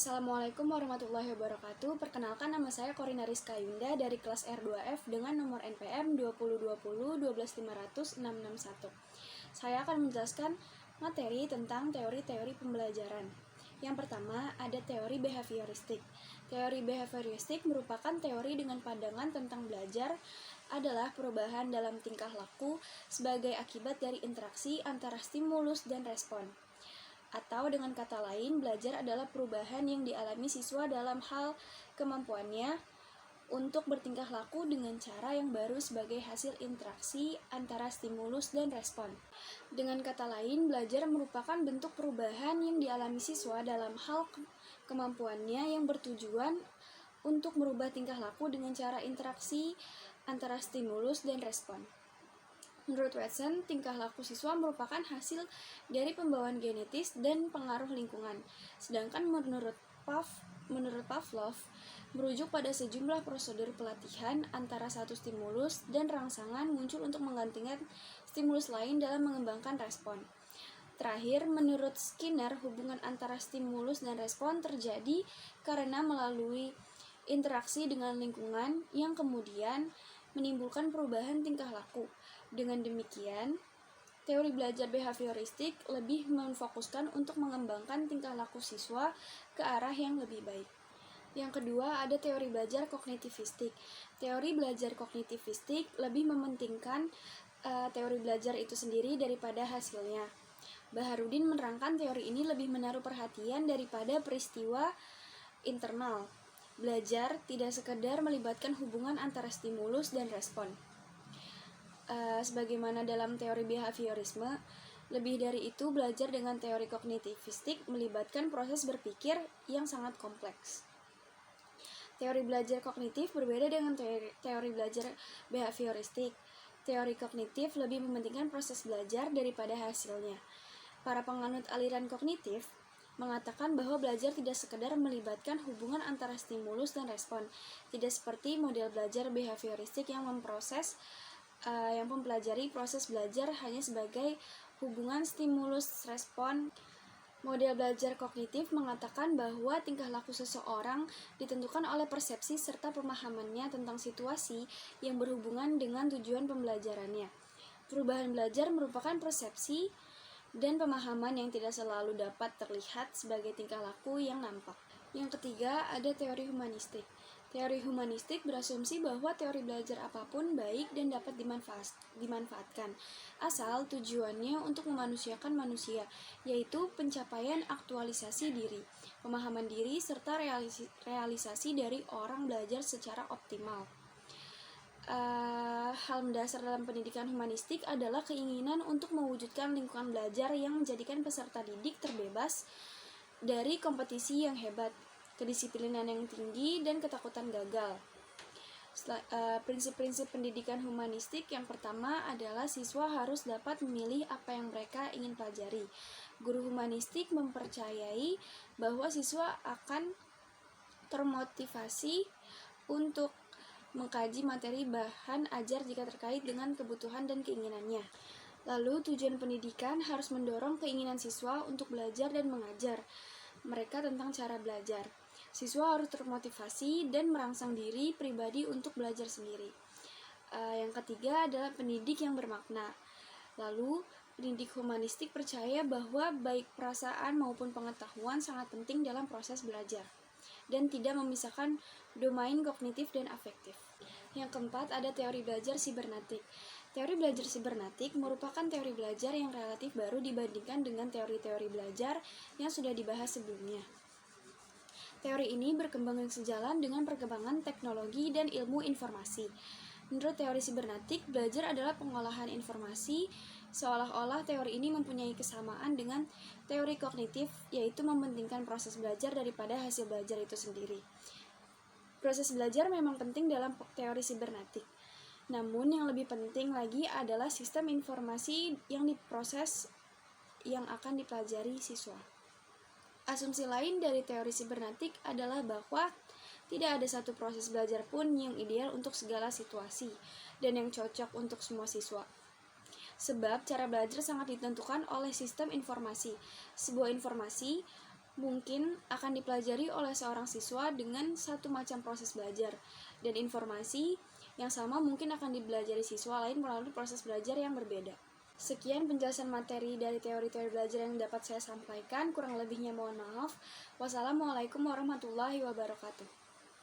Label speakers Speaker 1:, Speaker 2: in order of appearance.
Speaker 1: Assalamualaikum warahmatullahi wabarakatuh. Perkenalkan, nama saya Korina Rizka Yunda dari kelas R2F dengan nomor NPM 202012500 Saya akan menjelaskan materi tentang teori-teori pembelajaran. Yang pertama, ada teori behavioristik. Teori behavioristik merupakan teori dengan pandangan tentang belajar adalah perubahan dalam tingkah laku sebagai akibat dari interaksi antara stimulus dan respon. Atau dengan kata lain, belajar adalah perubahan yang dialami siswa dalam hal kemampuannya untuk bertingkah laku dengan cara yang baru sebagai hasil interaksi antara stimulus dan respon. Dengan kata lain, belajar merupakan bentuk perubahan yang dialami siswa dalam hal kemampuannya yang bertujuan untuk merubah tingkah laku dengan cara interaksi antara stimulus dan respon. Menurut Watson, tingkah laku siswa merupakan hasil dari pembawaan genetis dan pengaruh lingkungan. Sedangkan menurut Pavlov, merujuk pada sejumlah prosedur pelatihan antara satu stimulus dan rangsangan muncul untuk menggantikan stimulus lain dalam mengembangkan respon. Terakhir, menurut Skinner, hubungan antara stimulus dan respon terjadi karena melalui interaksi dengan lingkungan yang kemudian menimbulkan perubahan tingkah laku. Dengan demikian, teori belajar behavioristik lebih memfokuskan untuk mengembangkan tingkah laku siswa ke arah yang lebih baik. Yang kedua, ada teori belajar kognitivistik. Teori belajar kognitivistik lebih mementingkan teori belajar itu sendiri daripada hasilnya. Baharudin menerangkan teori ini lebih menaruh perhatian daripada peristiwa internal. Belajar tidak sekedar melibatkan hubungan antara stimulus dan respon. Sebagaimana dalam teori behaviorisme, lebih dari itu, belajar dengan teori kognitivistik melibatkan proses berpikir yang sangat kompleks. Teori belajar kognitif berbeda dengan teori belajar behavioristik. Teori kognitif lebih mementingkan proses belajar daripada hasilnya. Para penganut aliran kognitif mengatakan bahwa belajar tidak sekedar melibatkan hubungan antara stimulus dan respon, tidak seperti model belajar behavioristik yang mempelajari proses belajar hanya sebagai hubungan stimulus-respon. Model belajar kognitif mengatakan bahwa tingkah laku seseorang ditentukan oleh persepsi serta pemahamannya tentang situasi yang berhubungan dengan tujuan pembelajarannya. Perubahan belajar merupakan persepsi dan pemahaman yang tidak selalu dapat terlihat sebagai tingkah laku yang nampak. Yang ketiga, ada teori humanistik. Teori humanistik berasumsi bahwa teori belajar apapun baik dan dapat dimanfaatkan, asal tujuannya untuk memanusiakan manusia, yaitu pencapaian aktualisasi diri, pemahaman diri, serta realisasi dari orang belajar secara optimal. Hal mendasar dalam pendidikan humanistik adalah keinginan untuk mewujudkan lingkungan belajar yang menjadikan peserta didik terbebas dari kompetisi yang hebat, kedisiplinan yang tinggi, dan ketakutan gagal. Prinsip-prinsip pendidikan humanistik yang pertama adalah siswa harus dapat memilih apa yang mereka ingin pelajari. Guru humanistik mempercayai bahwa siswa akan termotivasi untuk mengkaji materi bahan ajar jika terkait dengan kebutuhan dan keinginannya. Lalu, tujuan pendidikan harus mendorong keinginan siswa untuk belajar dan mengajar mereka tentang cara belajar. Siswa harus termotivasi dan merangsang diri pribadi untuk belajar sendiri. Yang ketiga adalah pendidik yang bermakna. Lalu, pendidik humanistik percaya bahwa baik perasaan maupun pengetahuan sangat penting dalam proses belajar dan tidak memisahkan domain kognitif dan afektif. Yang keempat, ada teori belajar sibernetik. Teori belajar sibernetik merupakan teori belajar yang relatif baru dibandingkan dengan teori-teori belajar yang sudah dibahas sebelumnya. Teori ini berkembang sejalan dengan perkembangan teknologi dan ilmu informasi. Menurut teori sibernetik, belajar adalah pengolahan informasi, seolah-olah teori ini mempunyai kesamaan dengan teori kognitif, yaitu mementingkan proses belajar daripada hasil belajar itu sendiri. Proses belajar memang penting dalam teori sibernetik. Namun yang lebih penting lagi adalah sistem informasi yang diproses yang akan dipelajari siswa. Asumsi lain dari teori sibernetik adalah bahwa tidak ada satu proses belajar pun yang ideal untuk segala situasi dan yang cocok untuk semua siswa. Sebab cara belajar sangat ditentukan oleh sistem informasi. Sebuah informasi mungkin akan dipelajari oleh seorang siswa dengan satu macam proses belajar, dan informasi yang sama mungkin akan dipelajari siswa lain melalui proses belajar yang berbeda. Sekian penjelasan materi dari teori-teori belajar yang dapat saya sampaikan, kurang lebihnya mohon maaf. Wassalamualaikum warahmatullahi wabarakatuh.